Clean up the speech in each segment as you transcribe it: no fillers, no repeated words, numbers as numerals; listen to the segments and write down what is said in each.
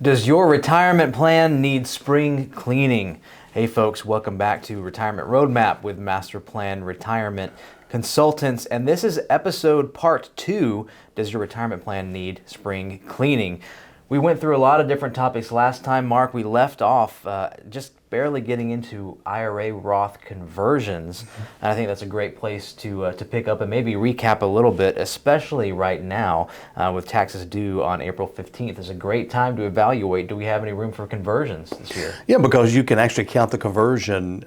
Does your retirement plan need spring cleaning? Hey folks, welcome back to Retirement Roadmap with MasterPlan Retirement Consultants. And this is episode part 2, Does Your Retirement Plan Need Spring Cleaning? We went through a lot of different topics last time, Mark. We left off just barely getting into IRA Roth conversions. And I think that's a great place to pick up and maybe recap a little bit, especially right now with taxes due on April 15th. It's a great time to evaluate, do we have any room for conversions this year? Yeah, because you can actually count the conversion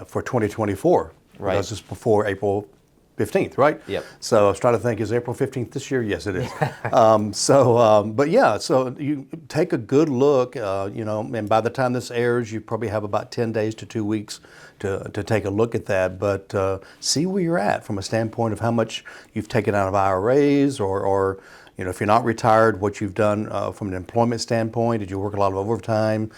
for 2024. Right. Because it's before April 15th, right? Yep. So I was trying to think, is April 15th this year? Yes, it is. So you take a good look, and by the time this airs, you probably have about 10 days to 2 weeks to take a look at that. But see where you're at from a standpoint of how much you've taken out of IRAs or if you're not retired, what you've done from an employment standpoint. Did you work a lot of overtime?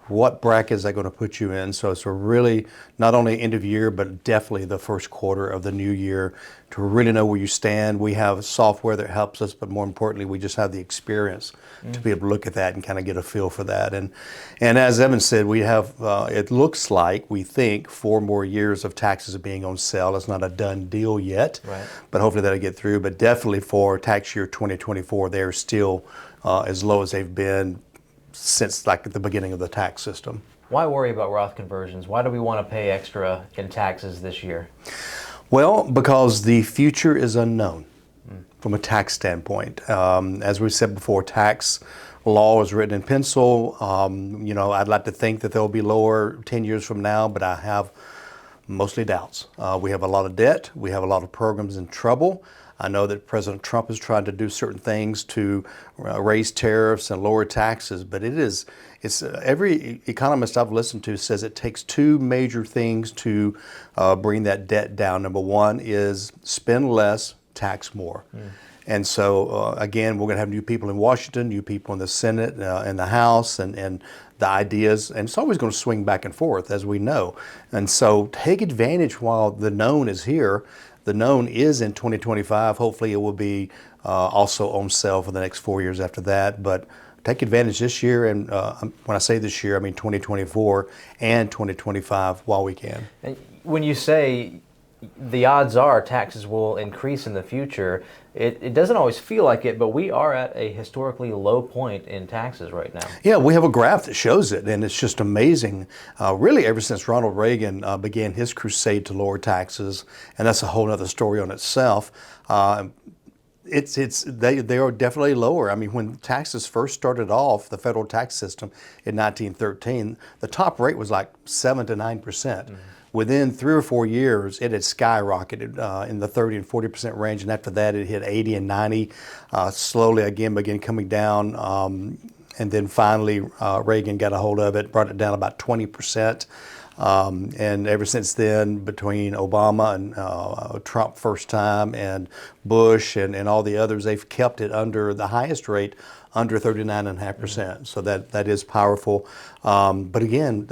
What bracket is that going to put you in? So it's a really, not only end of year, but definitely the first quarter of the new year to really know where you stand. We have software that helps us, but more importantly, we just have the experience to be able to look at that and kind of get a feel for that. And as Evan said, we have, it looks like, we think, 4 more years of taxes being on sale. It's not a done deal yet, Right. but hopefully that'll get through. But definitely for tax year 2024, they're still as low as they've been since like at the beginning of the tax system. Why worry about Roth conversions? Why do we want to pay extra in taxes this year? Well, because the future is unknown from a tax standpoint. As we said before, tax law is written in pencil. I'd like to think that they'll be lower 10 years from now, but I have mostly doubts. We have a lot of debt. We have a lot of programs in trouble. I know that President Trump is trying to do certain things to raise tariffs and lower taxes, but it's every economist I've listened to says it takes 2 major things to bring that debt down. Number one is spend less, tax more. And so, again, we're going to have new people in Washington, new people in the Senate, and the House, and the ideas, and it's always going to swing back and forth, as we know. And so take advantage while the known is here. The known is in 2025. Hopefully it will be also on sale for the next 4 years after that. But take advantage this year, and when I say this year, I mean 2024 and 2025 while we can. And when you say the odds are taxes will increase in the future, it doesn't always feel like it, but we are at a historically low point in taxes right now. Yeah, we have a graph that shows it, and it's just amazing. Really, ever since Ronald Reagan began his crusade to lower taxes, and that's a whole other story on itself. They are definitely lower. I mean, when taxes first started off, the federal tax system in 1913, the top rate was like 7 to 9%. Within 3 or 4 years, it had skyrocketed in the 30 and 40% range, and after that, it hit 80 and 90. Slowly again began coming down, and then finally Reagan got a hold of it, brought it down about 20%. And ever since then, between Obama and Trump first time and Bush and all the others, they've kept it under the highest rate, under 39.5%. So that is powerful. But again,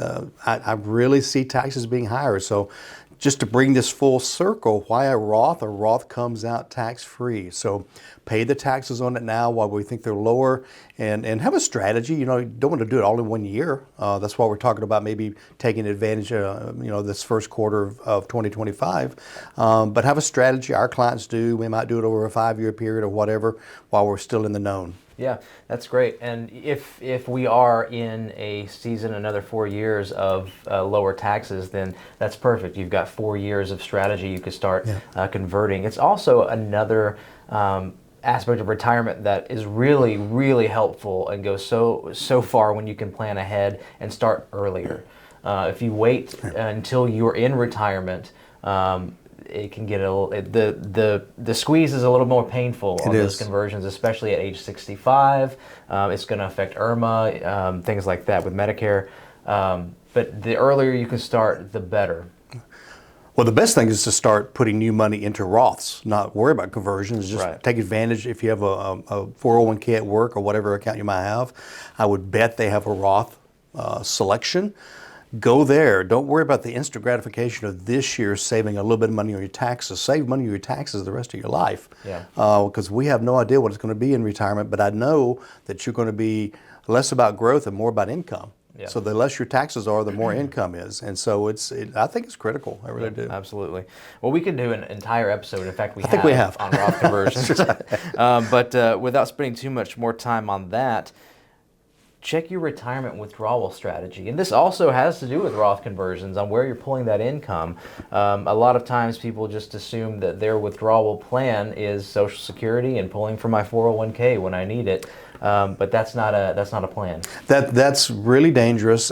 I really see taxes being higher. So just to bring this full circle, why a Roth comes out tax-free. So pay the taxes on it now while we think they're lower, and have a strategy. You don't want to do it all in 1 year. That's why we're talking about maybe taking advantage this first quarter of 2025. But have a strategy. Our clients do. We might do it over a 5-year period or whatever while we're still in the known. Yeah, that's great. And if we are in a season, another 4 years of lower taxes, then that's perfect. You've got 4 years of strategy you could start converting. It's also another aspect of retirement that is really, really helpful and goes so far when you can plan ahead and start earlier. If you wait until you're in retirement, it can get the squeeze is a little more painful on those conversions, especially at age 65. It's going to affect IRMA, things like that with Medicare. But the earlier you can start, the better. Well, the best thing is to start putting new money into Roths, not worry about conversions. Just take advantage if you have a 401k at work or whatever account you might have. I would bet they have a Roth selection. Go there. Don't worry about the instant gratification of this year saving a little bit of money on your taxes. Save money on your taxes the rest of your life. Because we have no idea what it's going to be in retirement, but I know that you're going to be less about growth and more about income. Yeah. So the less your taxes are, the more income is. And so I think it's critical. I really do. Absolutely. Well, we could do an entire episode. In fact, I think we have. on Roth conversions. But without spending too much more time on that, check your retirement withdrawal strategy. And this also has to do with Roth conversions on where you're pulling that income. A lot of times people just assume that their withdrawal plan is Social Security and pulling from my 401k when I need it. But that's not a plan. That's really dangerous.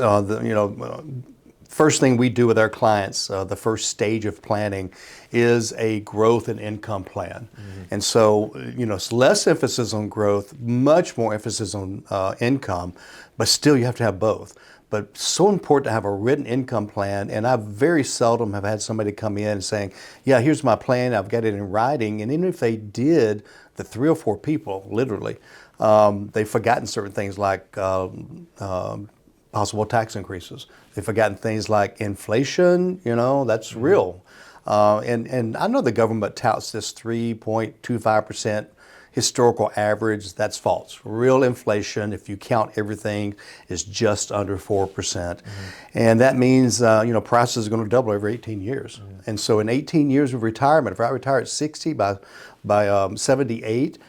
First thing we do with our clients, the first stage of planning, is a growth and income plan. And so, it's less emphasis on growth, much more emphasis on income, but still you have to have both. But so important to have a written income plan, and I very seldom have had somebody come in and saying, yeah, here's my plan, I've got it in writing, and even if they did, the 3 or 4 people, literally, they've forgotten certain things like possible tax increases. They've forgotten things like inflation, that's real. And I know the government touts this 3.25% historical average. That's false. Real inflation, if you count everything, is just under 4%. And that means, prices are going to double every 18 years. And so in 18 years of retirement, if I retire at 60, by 78,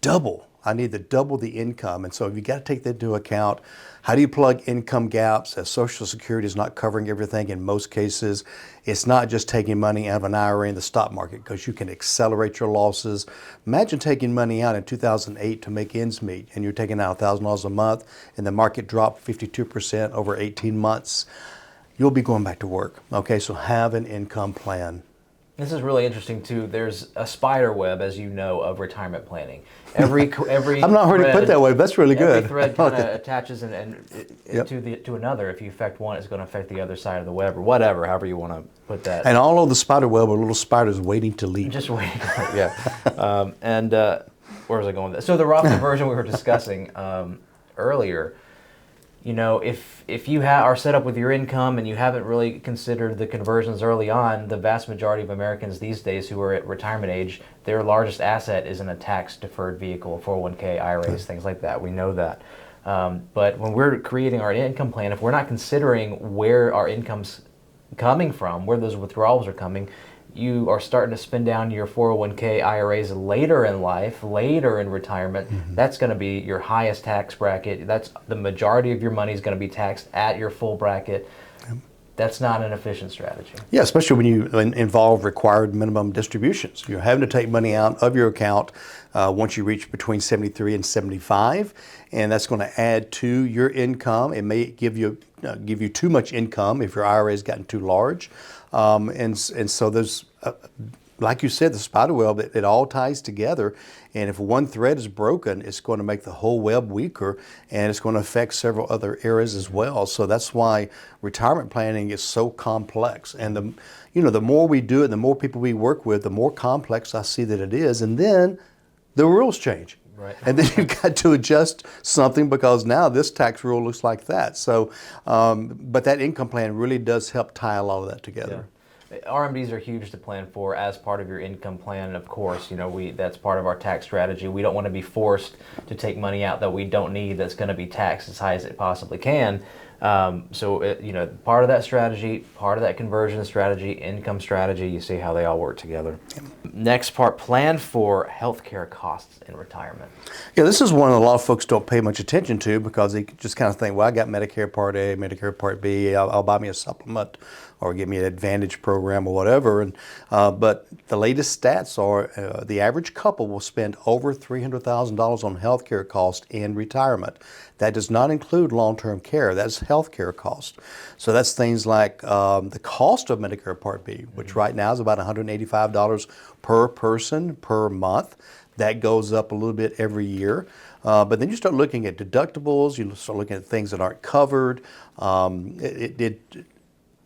double. I need to double the income. And so you got to take that into account. How do you plug income gaps as Social Security is not covering everything in most cases? It's not just taking money out of an IRA in the stock market, because you can accelerate your losses. Imagine taking money out in 2008 to make ends meet, and you're taking out $1,000 a month, and the market dropped 52% over 18 months. You'll be going back to work. Okay, so have an income plan. This is really interesting too. There's a spider web, as you know, of retirement planning. Every I'm not ready to put it that way, but that's really good. Every thread kind of attaches to another. If you affect one, it's going to affect the other side of the web, or whatever, however you want to put that. And all of the spider web are little spiders waiting to leap. Just waiting, yeah. Where was I going with that? So the Roth conversion we were discussing earlier. If you are set up with your income and you haven't really considered the conversions early on, the vast majority of Americans these days who are at retirement age, their largest asset is in a tax-deferred vehicle, 401k, IRAs, things like that. We know that. But when we're creating our income plan, if we're not considering where our income's coming from, where those withdrawals are coming, you are starting to spend down your 401k IRAs later in life, later in retirement. That's going to be your highest tax bracket. That's the majority of your money is going to be taxed at your full bracket. That's not an efficient strategy. Yeah, especially when you involve required minimum distributions. You're having to take money out of your account once you reach between 73 and 75, and that's going to add to your income. It may give you too much income if your IRA has gotten too large. And so there's, like you said, the spider web, it all ties together. And if one thread is broken, it's going to make the whole web weaker, and it's going to affect several other areas as well. So that's why retirement planning is so complex. And the more we do it, the more people we work with, the more complex I see that it is. And then the rules change. Right. And then you've got to adjust something because now this tax rule looks like that. So, but that income plan really does help tie a lot of that together. Yeah. RMDs are huge to plan for as part of your income plan. And of course, that's part of our tax strategy. We don't want to be forced to take money out that we don't need that's going to be taxed as high as it possibly can. Part of that strategy, part of that conversion strategy, income strategy, you see how they all work together. Next part, plan for healthcare costs in retirement. Yeah, this is one a lot of folks don't pay much attention to because they just kind of think, well, I got Medicare Part A, Medicare Part B, I'll buy me a supplement or give me an Advantage program or whatever. But the latest stats are the average couple will spend over $300,000 on healthcare costs in retirement. That does not include long-term care. That's healthcare costs. So that's things like the cost of Medicare Part B, which right now is about $185 per person per month. That goes up a little bit every year. But then you start looking at deductibles, you start looking at things that aren't covered.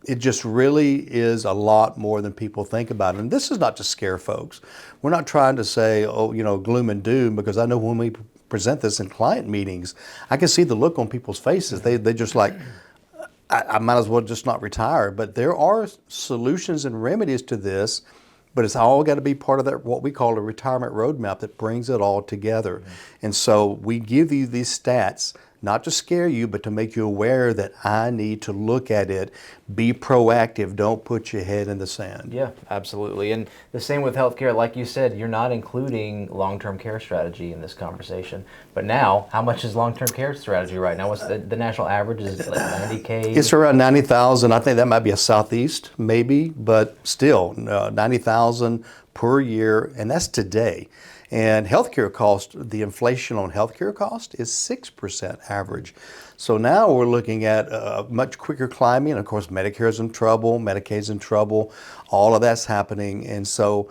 It just really is a lot more than people think about. And this is not to scare folks. We're not trying to say, gloom and doom, because I know when we present this in client meetings, I can see the look on people's faces. They just like, I might as well just not retire. But there are solutions and remedies to this, but it's all got to be part of that, what we call a retirement roadmap that brings it all together. And so we give you these stats not to scare you, but to make you aware that I need to look at it, be proactive, don't put your head in the sand. Yeah, absolutely. And the same with healthcare. Like you said, you're not including long-term care strategy in this conversation. But now, how much is long-term care strategy right now? What's the national average? Is it like 90K? It's around 90,000. I think that might be a Southeast, maybe, but still 90,000 per year, and that's today. And healthcare cost, the inflation on healthcare cost is 6% average. So now we're looking at a much quicker climbing. Of course, Medicare's in trouble, Medicaid's in trouble. All of that's happening. And so,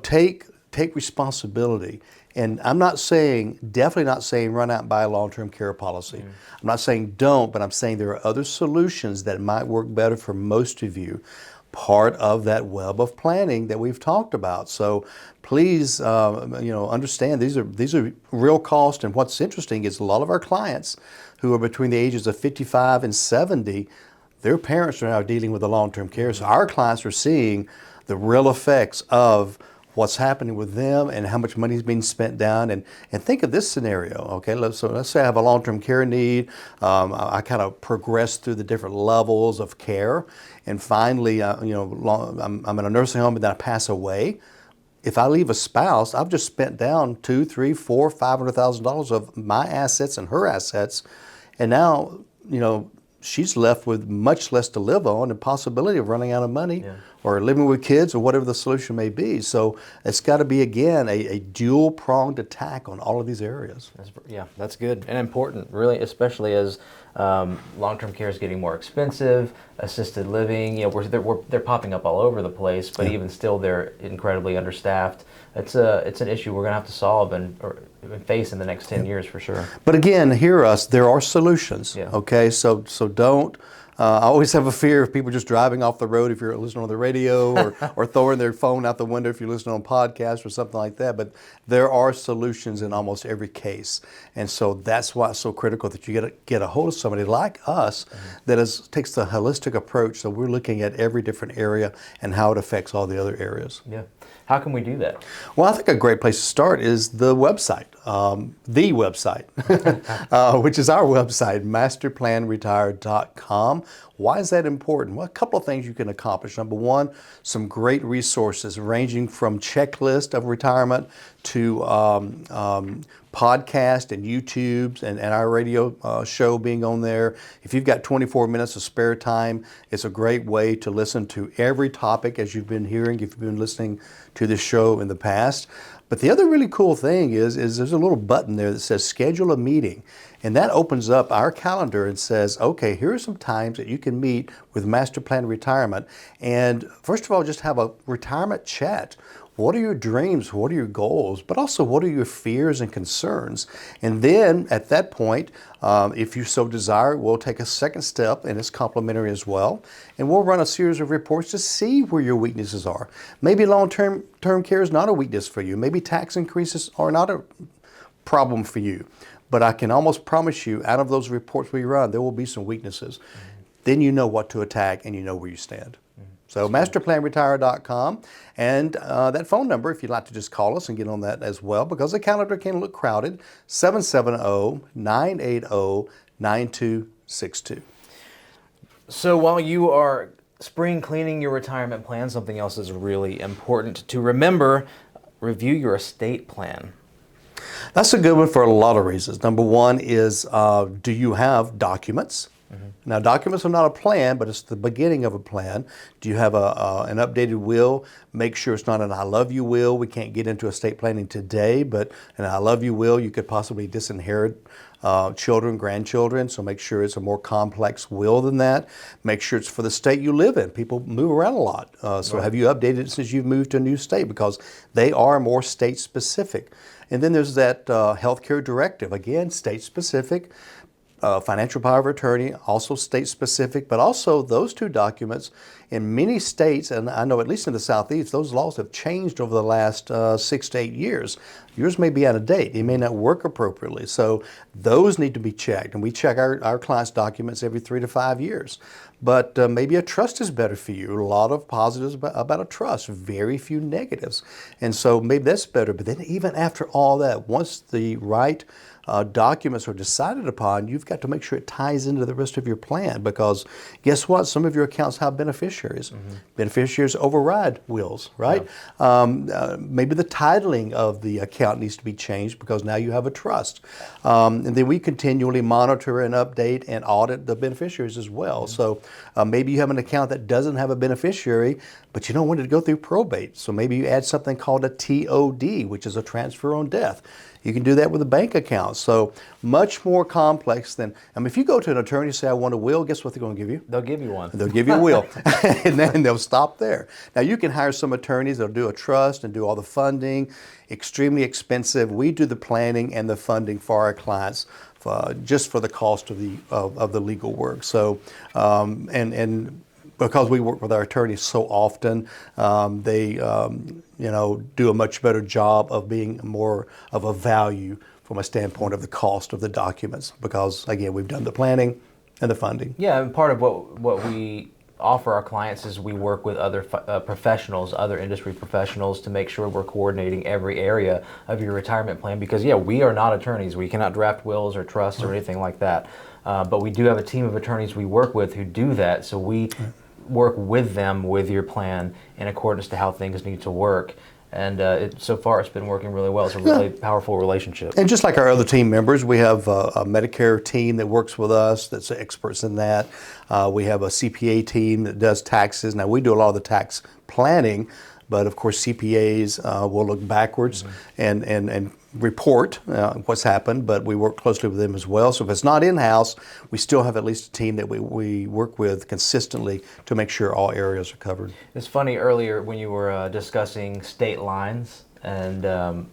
take responsibility. And I'm not saying, definitely not saying run out and buy a long-term care policy. I'm not saying don't, but I'm saying there are other solutions that might work better for most of you. Part of that web of planning that we've talked about. So please, understand these are real costs. And what's interesting is a lot of our clients who are between the ages of 55 and 70, their parents are now dealing with the long-term care. So our clients are seeing the real effects of what's happening with them and how much money is being spent down. And think of this scenario, okay? Let's say I have a long-term care need. I kind of progress through the different levels of care. And finally, I'm in a nursing home and then I pass away. If I leave a spouse, I've just spent down $200,000, $300,000, $400,000, $500,000 of my assets and her assets. And now, she's left with much less to live on and possibility of running out of money or living with kids or whatever the solution may be. So it's got to be, again, a dual-pronged attack on all of these areas. That's good and important, really, especially as long-term care is getting more expensive, assisted living, they're popping up all over the place, but even still they're incredibly understaffed. It's an issue we're going to have to solve and face in the next 10 years for sure. But again, hear us, there are solutions, okay? So don't, I always have a fear of people just driving off the road if you're listening on the radio or throwing their phone out the window if you're listening on podcasts or something like that. But there are solutions in almost every case. And so that's why it's so critical that you get a hold of somebody like us that takes the holistic approach. So we're looking at every different area and how it affects all the other areas. Yeah. How can we do that? Well, I think a great place to start is the website, which is our website, MasterPlanRetired.com. Why is that important? Well, a couple of things you can accomplish. Number one, some great resources ranging from checklist of retirement to podcast and YouTubes and our radio show being on there. If you've got 24 minutes of spare time, it's a great way to listen to every topic as you've been hearing, if you've been listening to this show in the past. But the other really cool thing is there's a little button there that says schedule a meeting. And that opens up our calendar and says, okay, here are some times that you can meet with MasterPlan Retirement. And first of all, just have a retirement chat. What are your dreams? What are your goals? But also, what are your fears and concerns? And then at that point, if you so desire, we'll take a second step, and it's complimentary as well. And we'll run a series of reports to see where your weaknesses are. Maybe long-term care is not a weakness for you. Maybe tax increases are not a problem for you. But I can almost promise you, out of those reports we run, there will be some weaknesses. Then you know what to attack and you know where you stand. So MasterPlanRetire.com, and that phone number, if you'd like to just call us and get on that as well, because the calendar can look crowded, 770-980-9262. So while you are spring cleaning your retirement plan, something else is really important to remember: review your estate plan. That's a good one for a lot of reasons. Number one is, do you have documents? Now, documents are not a plan, but it's the beginning of a plan. Do you have an updated will? Make sure it's not an I love you will. We can't get into estate planning today, but an I love you will, you could possibly disinherit children, grandchildren, so make sure it's a more complex will than that. Make sure it's for the state you live in. People move around a lot. So have you updated it since you've moved to a new state? Because they are more state specific. And then there's that healthcare directive, again, state specific. Financial power of attorney, also state specific, but also those two documents in many states, and I know at least in the Southeast, those laws have changed over the last 6 to 8 years. Yours may be out of date. It may not work appropriately. So those need to be checked. And we check our clients' documents every 3 to 5 years. But maybe a trust is better for you. A lot of positives about a trust, very few negatives. And so maybe that's better. But then even after all that, once the right documents are decided upon, you've got to make sure it ties into the rest of your plan, because guess what? Some of your accounts have beneficiaries. Beneficiaries override wills, right? Maybe the titling of the account needs to be changed because now you have a trust. And then we continually monitor and update and audit the beneficiaries as well. So maybe you have an account that doesn't have a beneficiary, but you don't want it to go through probate. So maybe you add something called a TOD, which is a transfer on death. You can do that with a bank account. So much more complex than, if you go to an attorney and say, I want a will, guess what they're going to give you? They'll give you one. They'll give you a will. And then they'll stop there. Now you can hire some attorneys that'll do a trust and do all the funding. Extremely expensive. We do the planning and the funding for our clients, just for the cost of the legal work. So, and because we work with our attorneys so often, they do a much better job of being more of a value from a standpoint of the cost of the documents, because again, we've done the planning and the funding. Yeah, and part of what we offer our clients is we work with other professionals, other industry professionals, to make sure we're coordinating every area of your retirement plan, because we are not attorneys. We cannot draft wills or trusts or anything like that. But we do have a team of attorneys we work with who do that, so we work with them with your plan in accordance to how things need to work. And so far it's been working really well. It's a really powerful relationship. And just like our other team members, we have a Medicare team that works with us that's experts in that. We have a CPA team that does taxes. Now we do a lot of the tax planning, but of course CPAs will look backwards and report what's happened, but we work closely with them as well. So if it's not in-house, we still have at least a team that we work with consistently to make sure all areas are covered. It's funny, earlier when you were discussing state lines, and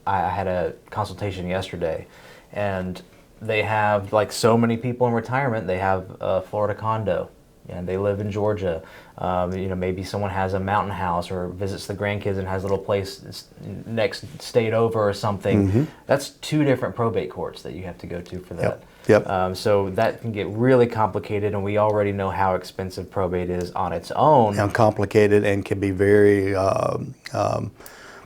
I had a consultation yesterday, and they have, like so many people in retirement, they have a Florida condo, and they live in Georgia. Maybe someone has a mountain house or visits the grandkids and has a little place next state over or something. That's 2 different probate courts that you have to go to for that. Yep. So that can get really complicated, and we already know how expensive probate is on its own. And complicated, and can be very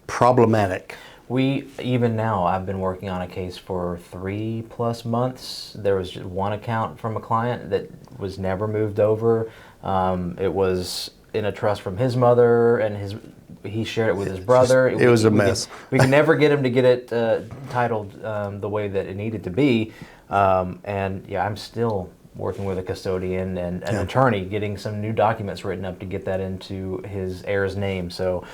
problematic. Even now, I've been working on a case for 3+ months. There was just one account from a client that was never moved over. It was in a trust from his mother, and he shared it with his brother. It was a mess. We could never get him to get it titled the way that it needed to be. I'm still working with a custodian and an attorney, getting some new documents written up to get that into his heir's name. So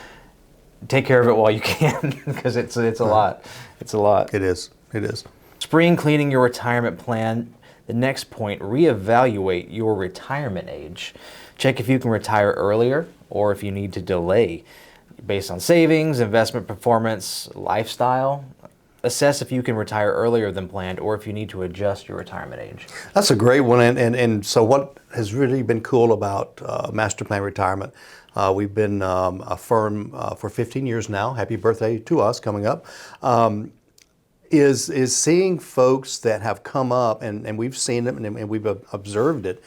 take care of it while you can, because it's a lot. It's a lot. It is. Spring cleaning your retirement plan. The next point, reevaluate your retirement age. Check if you can retire earlier or if you need to delay based on savings, investment performance, lifestyle. Assess if you can retire earlier than planned or if you need to adjust your retirement age. That's a great one. And so what has really been cool about MasterPlan Retirement, we've been a firm for 15 years now. Happy birthday to us coming up. Is seeing folks that have come up, and we've seen them and we've observed it,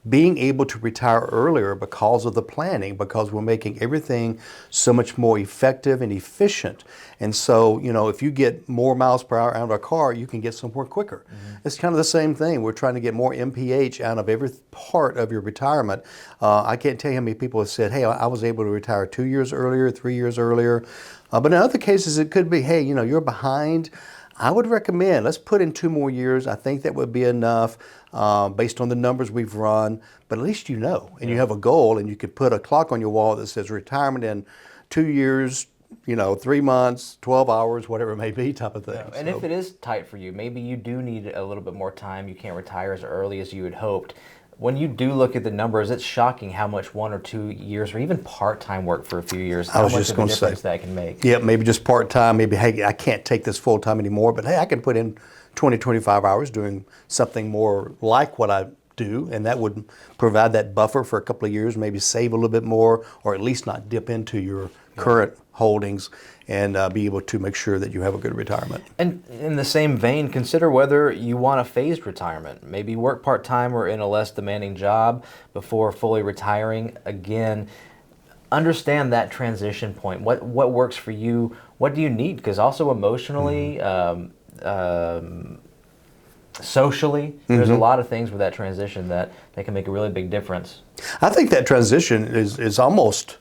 being able to retire earlier because of the planning, because we're making everything so much more effective and efficient. And so, if you get more miles per hour out of a car, you can get somewhere quicker. It's kind of the same thing. We're trying to get more MPH out of every part of your retirement. I can't tell you how many people have said, hey, I was able to retire 2 years earlier, 3 years earlier. But in other cases, it could be, hey, you're behind. I would recommend, let's put in 2 more years. I think that would be enough based on the numbers we've run, but at least you have a goal, and you could put a clock on your wall that says retirement in 2 years, 3 months, 12 hours, whatever it may be, type of thing. Yeah. And if it is tight for you, maybe you do need a little bit more time, you can't retire as early as you had hoped. When you do look at the numbers, it's shocking how much 1 or 2 years or even part-time work for a few years, how much of a difference that can make. Yeah, maybe just part-time, maybe, hey, I can't take this full-time anymore, but hey, I can put in 20, 25 hours doing something more like what I do, and that would provide that buffer for a couple of years, maybe save a little bit more, or at least not dip into your current holdings, and be able to make sure that you have a good retirement. And in the same vein, consider whether you want a phased retirement. Maybe work part-time or in a less demanding job before fully retiring. Again, understand that transition point. What works for you? What do you need? Because also emotionally, socially, there's a lot of things with that transition that can make a really big difference. I think that transition is almost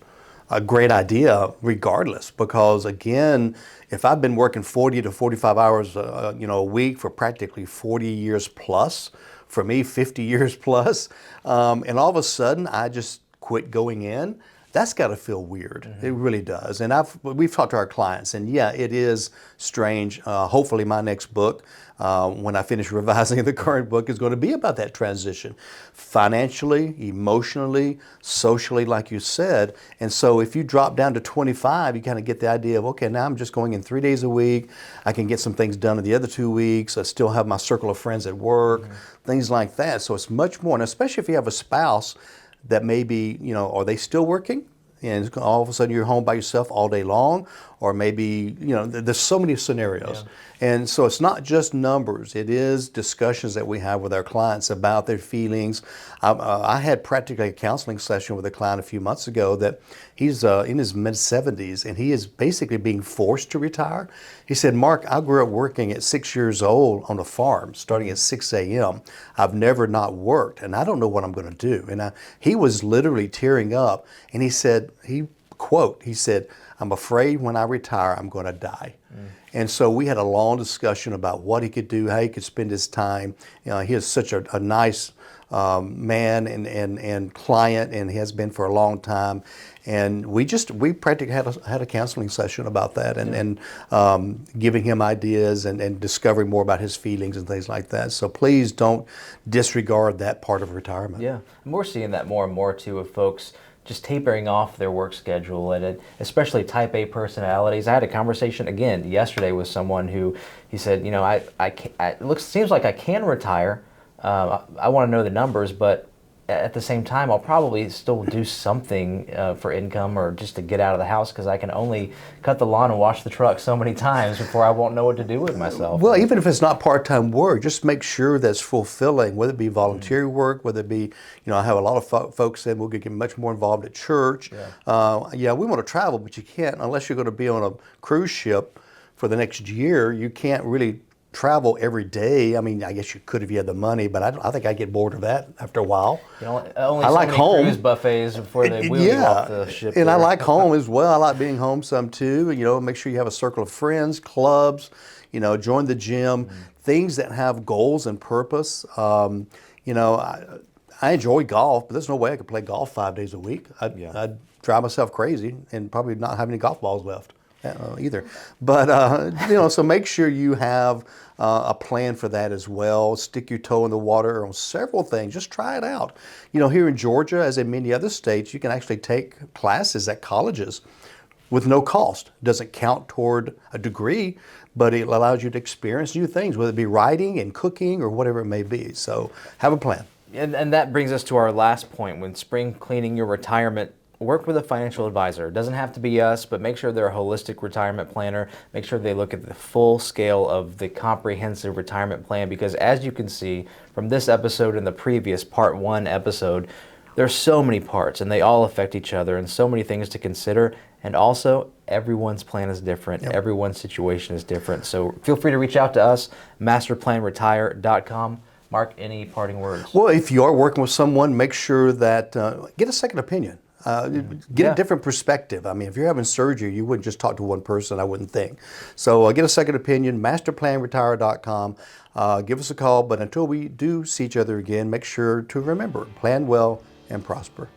a great idea regardless, because again, if I've been working 40 to 45 hours a week for practically 40 years plus, for me 50 years plus, and all of a sudden I just quit going in, that's got to feel weird. It really does. And we've talked to our clients, and yeah, it is strange. Hopefully my next book, when I finish revising the current book, is going to be about that transition, financially, emotionally, socially, like you said. And so if you drop down to 25, you kind of get the idea of, okay, now I'm just going in 3 days a week. I can get some things done in the other 2 weeks. I still have my circle of friends at work, things like that. So it's much more, and especially if you have a spouse that maybe, are they still working? And all of a sudden you're home by yourself all day long, or maybe, there's so many scenarios. And so it's not just numbers, it is discussions that we have with our clients about their feelings. I had practically a counseling session with a client a few months ago that he's in his mid-70s, and he is basically being forced to retire. He said, Mark, I grew up working at 6 years old on a farm, starting at 6 a.m. I've never not worked, and I don't know what I'm going to do. And he was literally tearing up, and he said, he said, I'm afraid when I retire, I'm going to die. And so we had a long discussion about what he could do, how he could spend his time. He is such a nice man and client, and has been for a long time. And we practically had a counseling session about that, and giving him ideas and discovering more about his feelings and things like that. So please don't disregard that part of retirement. Yeah, and we're seeing that more and more too, of folks just tapering off their work schedule, and especially type A personalities. I had a conversation again yesterday with someone who, he said, seems like I can retire. I want to know the numbers, but at the same time, I'll probably still do something for income, or just to get out of the house, because I can only cut the lawn and wash the truck so many times before I won't know what to do with myself. Well, even if it's not part-time work, just make sure that's fulfilling, whether it be volunteer work, whether it be, I have a lot of folks saying we'll get much more involved at church. We want to travel, but you can't, unless you're going to be on a cruise ship for the next year, you can't really travel every day. I mean, I guess you could if you had the money, but I think I get bored of that after a while. Only I so like many home cruise buffets before they wheel you off the ship. And there. I like home as well. I like being home some too. Make sure you have a circle of friends, clubs, join the gym, things that have goals and purpose. I enjoy golf, but there's no way I could play golf 5 days a week. I'd drive myself crazy and probably not have any golf balls left either. But, so make sure you have a plan for that as well. Stick your toe in the water on several things. Just try it out. Here in Georgia, as in many other states, you can actually take classes at colleges with no cost. It doesn't count toward a degree, but it allows you to experience new things, whether it be writing and cooking or whatever it may be. So have a plan. And that brings us to our last point. When spring cleaning your retirement, work with a financial advisor. It doesn't have to be us, but make sure they're a holistic retirement planner. Make sure they look at the full scale of the comprehensive retirement plan, because as you can see from this episode and the previous part 1 episode, there's so many parts and they all affect each other, and so many things to consider. And also, everyone's plan is different. Yep. Everyone's situation is different. So feel free to reach out to us, MasterPlanRetire.com. Mark, any parting words? Well, if you are working with someone, make sure that get a second opinion. Get a different perspective. I mean, if you're having surgery, you wouldn't just talk to one person, I wouldn't think. So get a second opinion, MasterPlanRetire.com. Give us a call, but until we do see each other again, make sure to remember, plan well and prosper.